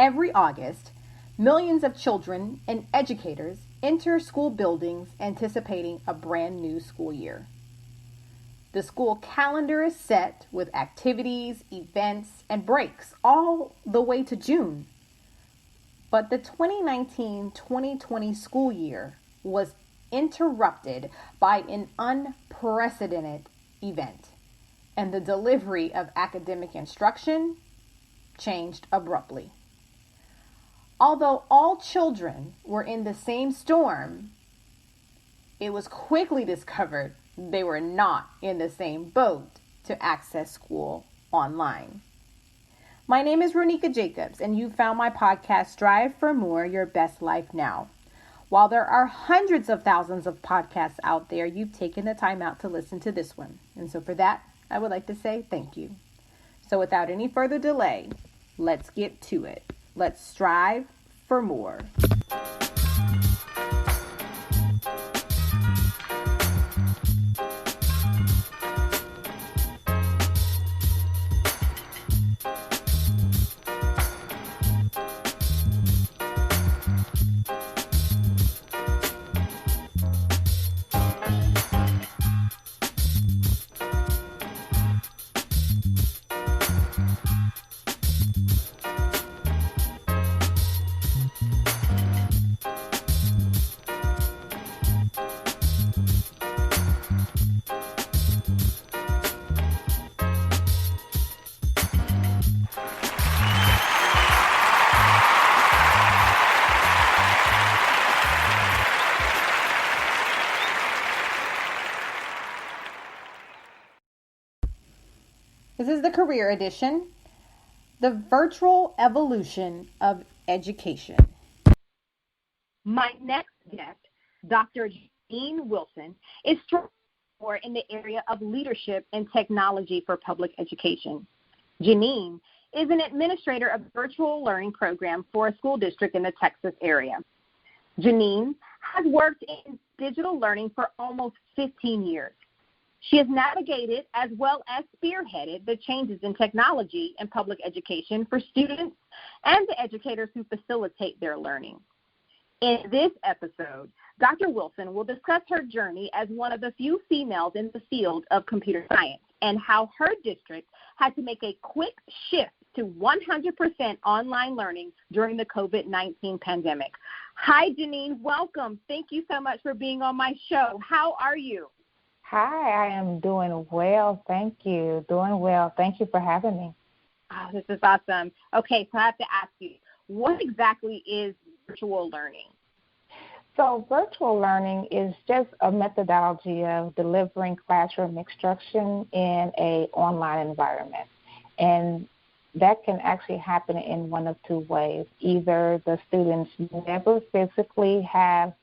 Every August, millions of children and educators enter school buildings anticipating a brand new school year. The school calendar is set with activities, events, and breaks all the way to June. But the 2019-2020 school year was interrupted by an unprecedented event, and the delivery of academic instruction changed abruptly. Although all children were in the same storm, it was quickly discovered they were not in the same boat to access school online. My name is Ronika Jacobs, and you found my podcast, Strive for More, Your Best Life Now. While there are hundreds of thousands of podcasts out there, you've taken the time out to listen to this one. And so for that, I would like to say thank you. So without any further delay, let's get to it. Let's strive for more. This is the career edition, the virtual evolution of education. My next guest, Dr. Janine Wilson, is more in the area of leadership and technology for public education. Janine is an administrator of the virtual learning program for a school district in the Texas area. Janine has worked in digital learning for almost 15 years. She has navigated as well as spearheaded the changes in technology in public education for students and the educators who facilitate their learning. In this episode, Dr. Wilson will discuss her journey as one of the few females in the field of computer science and how her district had to make a quick shift to 100% online learning during the COVID-19 pandemic. Hi, Janine. Welcome. Thank you so much for being on my show. How are you? Hi, I am doing well. Thank you. Doing well. Thank you for having me. Oh, this is awesome. Okay, so I have to ask you, what exactly is virtual learning? So virtual learning is just a methodology of delivering classroom instruction in an online environment. And that can actually happen in one of two ways. Either the students never physically have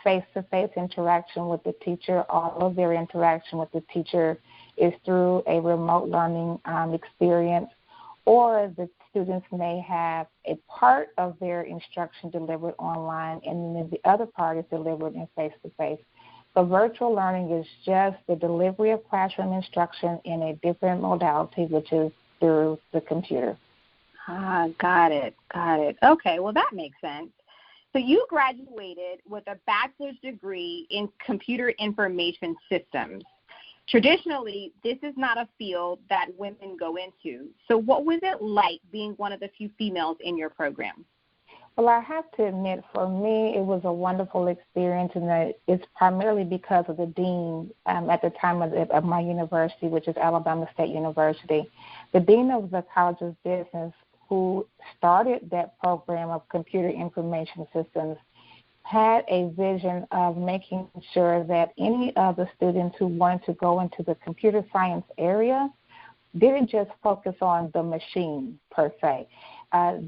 face-to-face interaction with the teacher. All of their interaction with the teacher is through a remote learning experience, or the students may have a part of their instruction delivered online, and then the other part is delivered in face-to-face. So virtual learning is just the delivery of classroom instruction in a different modality, which is through the computer. Got it. Okay, well, that makes sense. So you graduated with a bachelor's degree in computer information systems. Traditionally, this is not a field that women go into. So what was it like being one of the few females in your program? Well, I have to admit, for me, it was a wonderful experience, and that it's primarily because of the dean at the time of my university, which is Alabama State University. The dean of the College of Business, who started that program of computer information systems, had a vision of making sure that any of the students who wanted to go into the computer science area didn't just focus on the machine per se.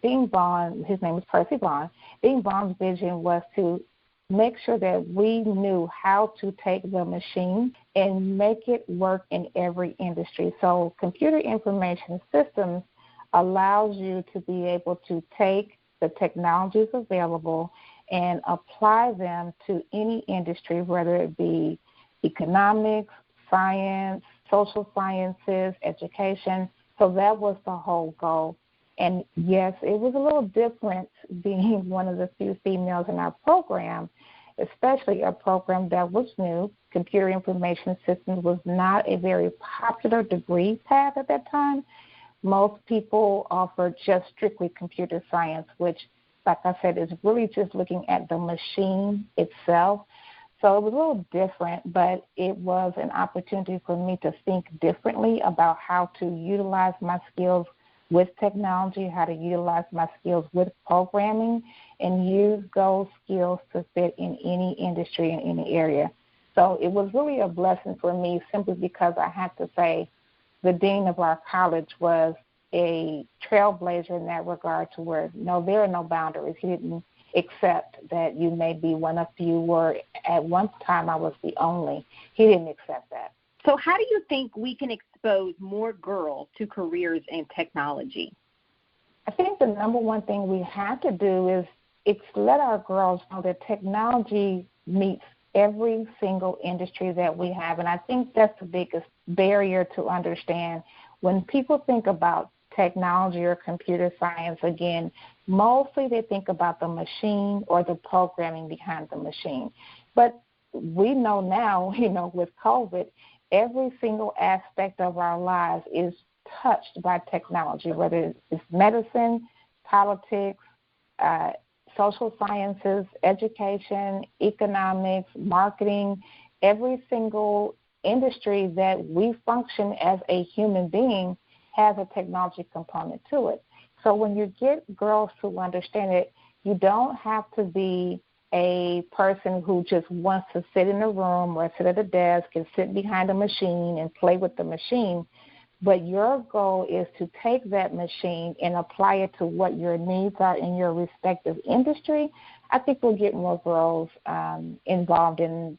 Dean Vaughn, his name is Percy Vaughn, Dean Vaughn's vision was to make sure that we knew how to take the machine and make it work in every industry. So computer information systems allows you to be able to take the technologies available and apply them to any industry, whether it be economics, science, social sciences, education. So that was the whole goal. And yes, it was a little different being one of the few females in our program, especially a program that was new. Computer information systems was not a very popular degree path at that time. Most people offered just strictly computer science, which, like I said, is really just looking at the machine itself. So it was a little different, but it was an opportunity for me to think differently about how to utilize my skills with technology, how to utilize my skills with programming, and use those skills to fit in any industry in any area. So it was really a blessing for me simply because I had to say the dean of our college was a trailblazer in that regard to where, no, there are no boundaries. He didn't accept that you may be one of few, or at one time I was the only. He didn't accept that. So how do you think we can expose more girls to careers in technology? I think the number one thing we have to do is let our girls know that technology meets every single industry that we have. And I think that's the biggest barrier to understand. When people think about technology or computer science, again, mostly they think about the machine or the programming behind the machine. But we know now, with COVID, every single aspect of our lives is touched by technology, whether it's medicine, politics, social sciences, education, economics, marketing. Every single industry that we function as a human being has a technology component to it. So when you get girls to understand it, you don't have to be a person who just wants to sit in a room or sit at a desk and sit behind a machine and play with the machine. But your goal is to take that machine and apply it to what your needs are in your respective industry. I think we'll get more girls involved in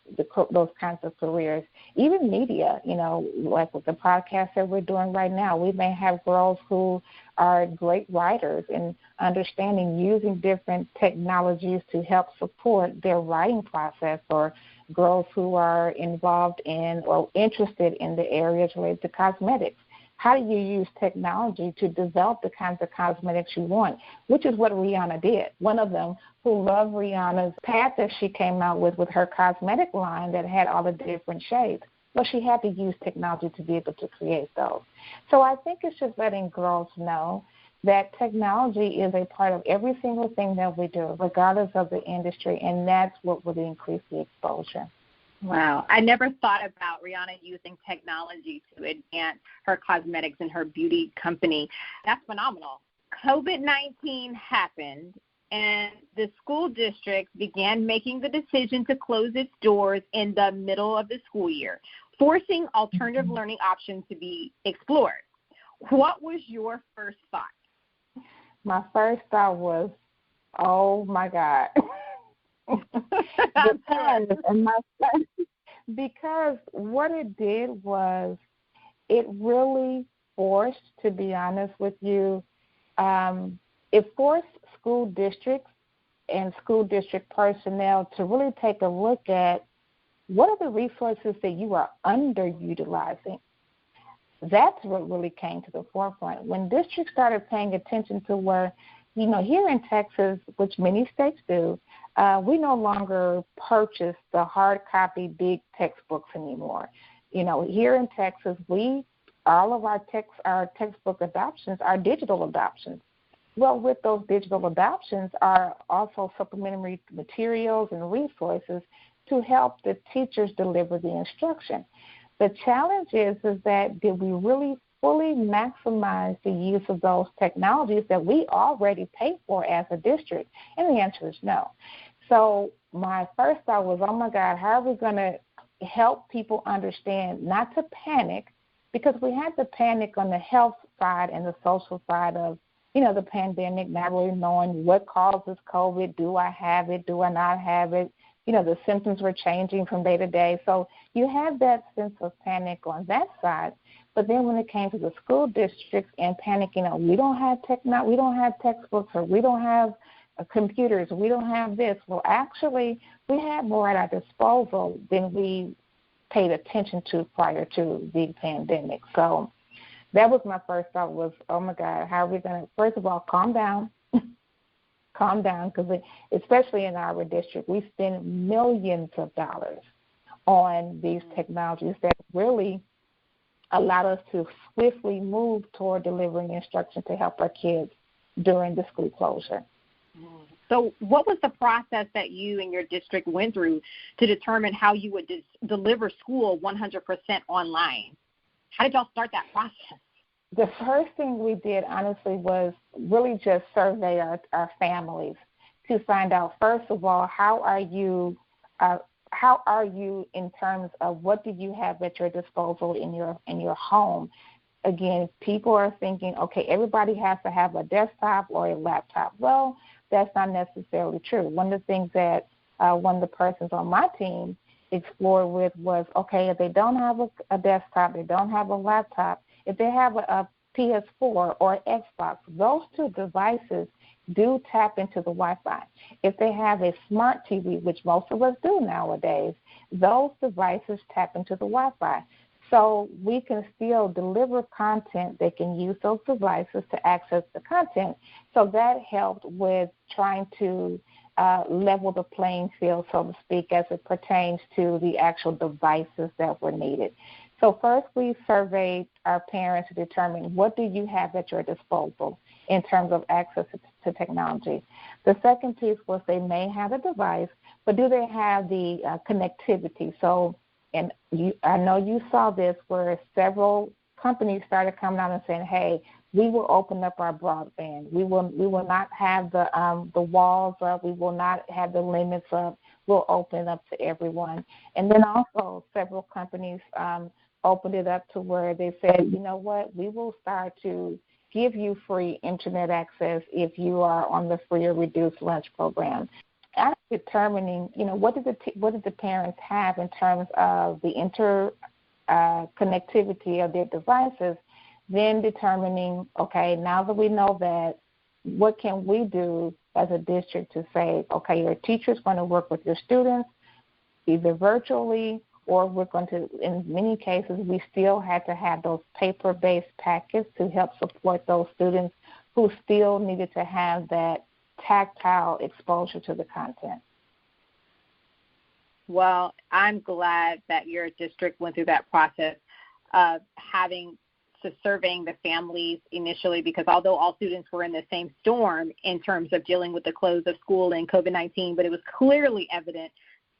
those kinds of careers. Even media, like with the podcast that we're doing right now, we may have girls who are great writers and understanding using different technologies to help support their writing process, or girls who are involved in or interested in the areas related to cosmetics. How do you use technology to develop the kinds of cosmetics you want, which is what Rihanna did. One of them who loved Rihanna's pad that she came out with her cosmetic line that had all the different shades. Well, she had to use technology to be able to create those. So I think it's just letting girls know that technology is a part of every single thing that we do, regardless of the industry, and that's what would increase the exposure. Wow. I never thought about Rihanna using technology to advance her cosmetics and her beauty company. That's phenomenal. COVID-19 happened, and the school district began making the decision to close its doors in the middle of the school year, forcing alternative learning options to be explored. What was your first thought? My first thought was, oh, my God. Because what it did was it really forced, to be honest with you, it forced school districts and school district personnel to really take a look at what are the resources that you are underutilizing. That's what really came to the forefront. When districts started paying attention to where, here in Texas, which many states do, we no longer purchase the hard copy big textbooks anymore. Here in Texas, all of our textbook adoptions are digital adoptions. Well, with those digital adoptions are also supplementary materials and resources to help the teachers deliver the instruction. The challenge is that did we really fully maximize the use of those technologies that we already pay for as a district? And the answer is no. So my first thought was, oh, my God, how are we going to help people understand not to panic? Because we had to panic on the health side and the social side of, the pandemic, not really knowing what causes COVID. Do I have it? Do I not have it? The symptoms were changing from day to day. So you had that sense of panic on that side. But then when it came to the school districts and panicking, we don't have we don't have textbooks, or we don't have computers, we don't have this. Well, actually, we had more at our disposal than we paid attention to prior to the pandemic. So That was my first thought was, oh, my God, how are we going to, first of all, calm down, because especially in our district, we spend millions of dollars on these technologies that really allow us to swiftly move toward delivering instruction to help our kids during the school closure. So what was the process that you and your district went through to determine how you would deliver school 100% online? How did y'all start that process? The first thing we did, honestly, was really just survey our families to find out, first of all, how are you in terms of what do you have at your disposal in your home? Again, people are thinking, okay, everybody has to have a desktop or a laptop. Well, that's not necessarily true. One of the things that one of the persons on my team explored with was, okay, if they don't have a desktop, they don't have a laptop, if they have a PS4 or Xbox, those two devices do tap into the Wi-Fi. If they have a smart TV, which most of us do nowadays, those devices tap into the Wi-Fi. So we can still deliver content. They can use those devices to access the content. So that helped with trying to level the playing field, so to speak, as it pertains to the actual devices that were needed. So first we surveyed our parents to determine what do you have at your disposal in terms of access to technology. The second piece was they may have a device, but do they have the connectivity? So, and I know you saw this where several companies started coming out and saying, hey, we will open up our broadband. We will not have the walls up. We will not have the limits up. We'll open it up to everyone. And then also several companies opened it up to where they said, you know what, we will start to give you free internet access if you are on the free or reduced lunch program. After determining, what did the parents have in terms of the connectivity of their devices, then determining, okay, now that we know that, what can we do as a district to say, okay, your teacher's going to work with your students either virtually, or we're going to, in many cases, we still had to have those paper-based packets to help support those students who still needed to have that tactile exposure to the content. Well, I'm glad that your district went through that process of surveying the families initially, because although all students were in the same storm in terms of dealing with the close of school and COVID-19, but it was clearly evident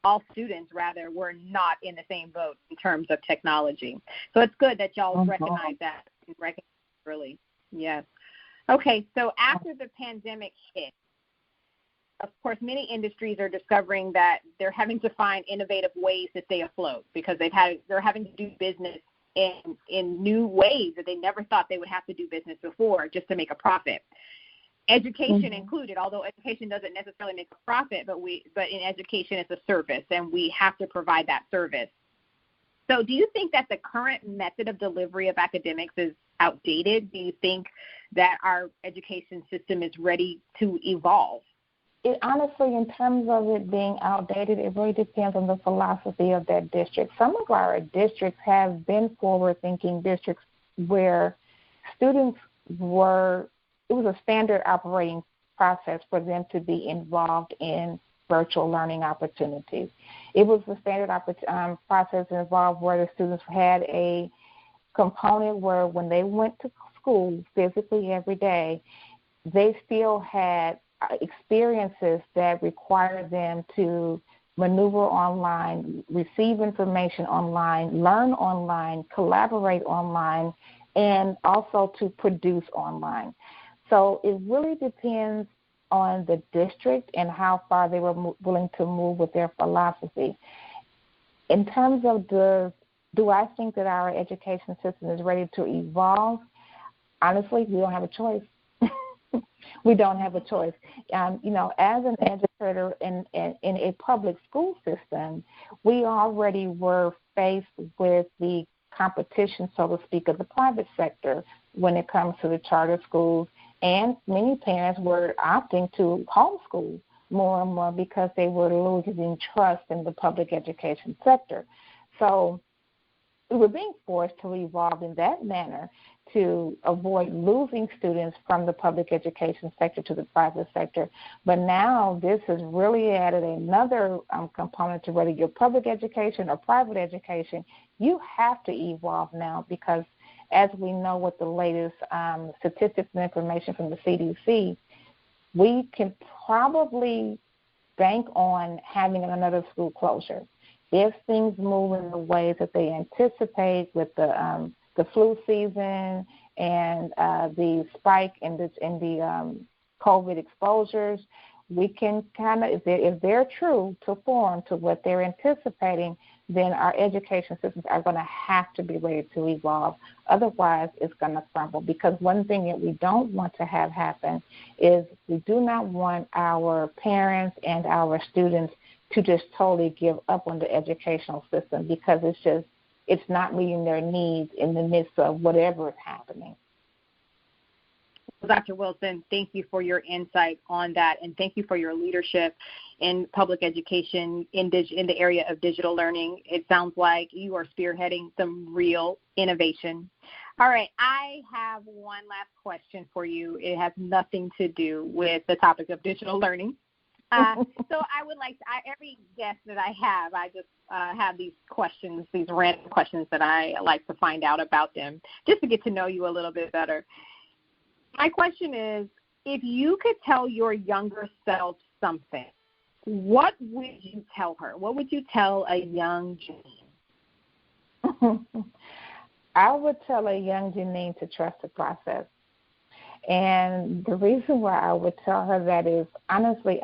all students, rather, were not in the same boat in terms of technology. So it's good that y'all recognize that and recognize early. Yes. Okay, so after the pandemic hit, of course, many industries are discovering that they're having to find innovative ways to stay afloat because they're having to do business in new ways that they never thought they would have to do business before just to make a profit. Education included, although education doesn't necessarily make a profit, but in education it's a service, and we have to provide that service. So do you think that the current method of delivery of academics is outdated? Do you think that our education system is ready to evolve? Honestly, in terms of it being outdated, it really depends on the philosophy of that district. Some of our districts have been forward-thinking districts where students it was a standard operating process for them to be involved in virtual learning opportunities. It was a standard process involved where the students had a component where when they went to school physically every day, they still had experiences that required them to maneuver online, receive information online, learn online, collaborate online, and also to produce online. So it really depends on the district and how far they were willing to move with their philosophy. In terms of do I think that our education system is ready to evolve? Honestly, we don't have a choice. We don't have a choice. As an educator in a public school system, we already were faced with the competition, so to speak, of the private sector when it comes to the charter schools, and many parents were opting to homeschool more and more because they were losing trust in the public education sector. So we were being forced to evolve in that manner to avoid losing students from the public education sector to the private sector. But now this has really added another component to whether you're public education or private education. You have to evolve now because, as we know with the latest statistics and information from the CDC, we can probably bank on having another school closure. If things move in the ways that they anticipate with the flu season and the spike in the COVID exposures, we can kind of, if they're true to form to what they're anticipating, then our education systems are going to have to be ready to evolve. Otherwise, it's going to crumble. Because one thing that we don't want to have happen is we do not want our parents and our students to just totally give up on the educational system because it's not meeting their needs in the midst of whatever is happening. Dr. Wilson, thank you for your insight on that, and thank you for your leadership in public education in the area of digital learning. It sounds like you are spearheading some real innovation. All right, I have one last question for you. It has nothing to do with the topic of digital learning. So I would like every guest that I just have these questions, these random questions that I like to find out about them, just to get to know you a little bit better. My question is, if you could tell your younger self something, what would you tell her? What would you tell a young Janine? I would tell a young Janine to trust the process. And the reason why I would tell her that is, honestly,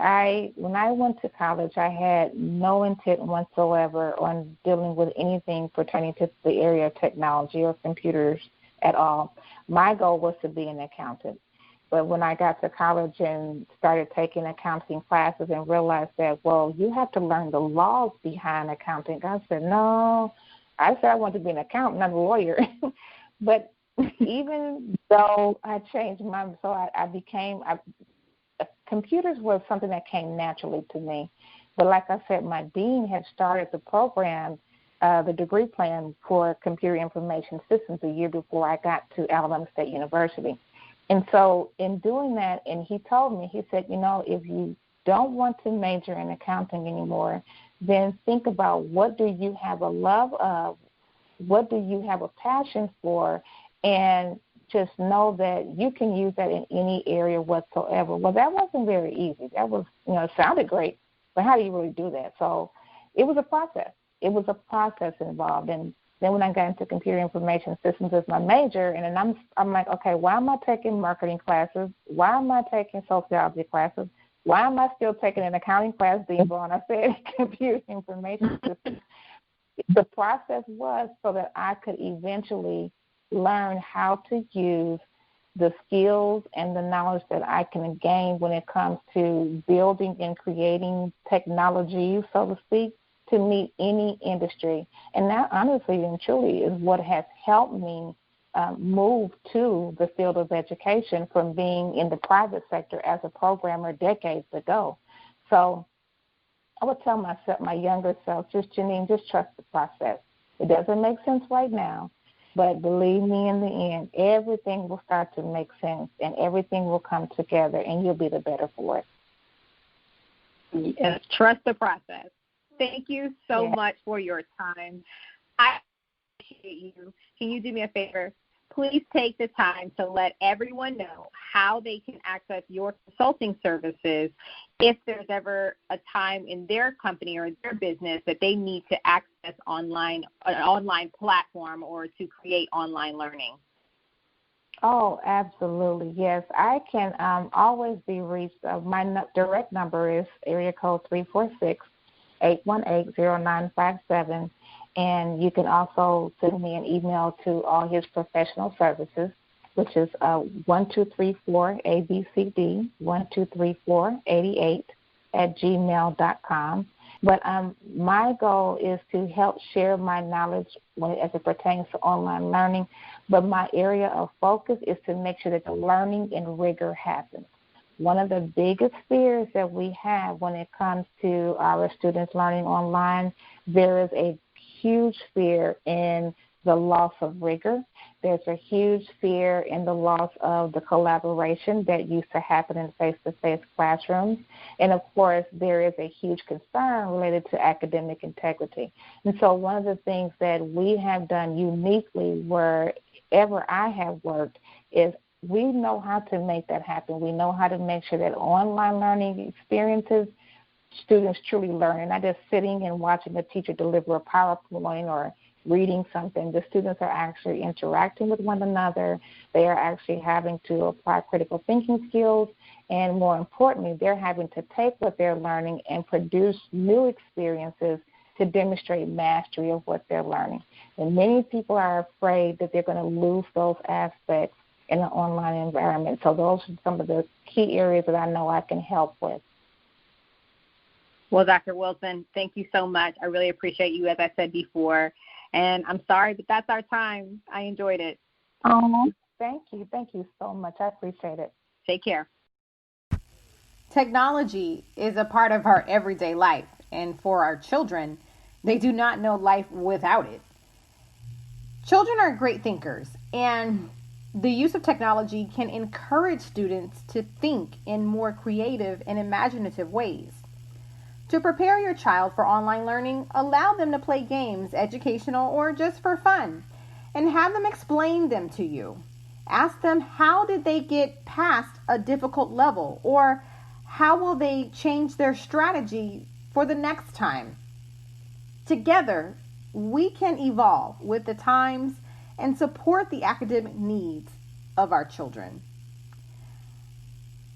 when I went to college, I had no intent whatsoever on dealing with anything pertaining to the area of technology or computers at all. My goal was to be an accountant. But when I got to college and started taking accounting classes and realized that, well, you have to learn the laws behind accounting, I said, no. I said I want to be an accountant, not a lawyer. But even though I changed my, computers was something that came naturally to me. But like I said, my dean had started the program, the degree plan for computer information systems a year before I got to Alabama State University. And so in doing that, and he told me, he said, if you don't want to major in accounting anymore, then think about what do you have a love of, what do you have a passion for, and just know that you can use that in any area whatsoever. Well, that wasn't very easy. That was, it sounded great, but how do you really do that? So it was a process. It was a process involved. And then when I got into computer information systems as my major, and then I'm like, okay, why am I taking marketing classes? Why am I taking sociology classes? Why am I still taking an accounting class, Dean Vaughn? I said computer information systems. The process was so that I could eventually learn how to use the skills and the knowledge that I can gain when it comes to building and creating technology, so to speak, to meet any industry. And that honestly and truly is what has helped me move to the field of education from being in the private sector as a programmer decades ago. So I would tell myself, my younger self, Janine, just trust the process. It doesn't make sense right now, but believe me, in the end, everything will start to make sense and everything will come together and you'll be the better for it. Yes, trust the process. Thank you so much for your time. I appreciate you. Can you do me a favor? Please take the time to let everyone know how they can access your consulting services if there's ever a time in their company or their business that they need to access an online platform or to create online learning. Oh, absolutely, yes. I can always be reached. My direct number is area code 346-818-0957. And you can also send me an email to all his professional services, which is 1234ABCD 123488 @gmail.com. But my goal is to help share my knowledge as it pertains to online learning. But my area of focus is to make sure that the learning and rigor happens. One of the biggest fears that we have when it comes to our students learning online, there is a huge fear in the loss of rigor, There's a huge fear in the loss of the collaboration that used to happen in face-to-face classrooms. And, of course, there is a huge concern related to academic integrity. And so one of the things that we have done uniquely wherever I have worked is we know how to make that happen. We know how to make sure that online learning experiences, students truly learn, and not just sitting and watching a teacher deliver a PowerPoint or reading something. The students are actually interacting with one another. They are actually having to apply critical thinking skills, and more importantly, they're having to take what they're learning and produce new experiences to demonstrate mastery of what they're learning. And many people are afraid that they're going to lose those aspects in an online environment. So those are some of the key areas that I know I can help with. Well, Dr. Wilson, thank you so much. I really appreciate you, as I said before. And I'm sorry, but that's our time. I enjoyed it. Thank you. Thank you so much. I appreciate it. Take care. Technology is a part of our everyday life, and for our children, they do not know life without it. Children are great thinkers, and the use of technology can encourage students to think in more creative and imaginative ways. To prepare your child for online learning, allow them to play games, educational or just for fun, and have them explain them to you. Ask them, how did they get past a difficult level, or how will they change their strategy for the next time? Together, we can evolve with the times and support the academic needs of our children.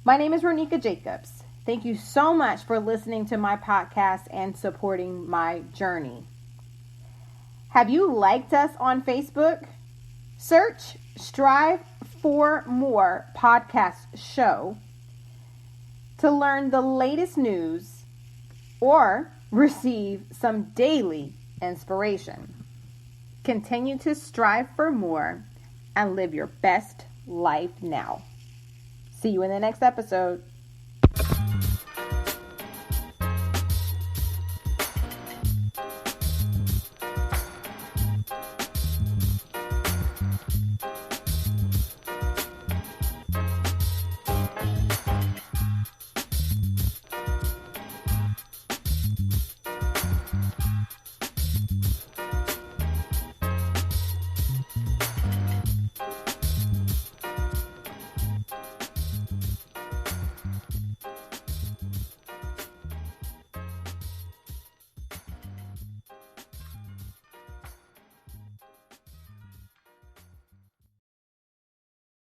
My name is Ronika Jacobs. Thank you so much for listening to my podcast and supporting my journey. Have you liked us on Facebook? Search Strive for More podcast show to learn the latest news or receive some daily inspiration. Continue to strive for more and live your best life now. See you in the next episode.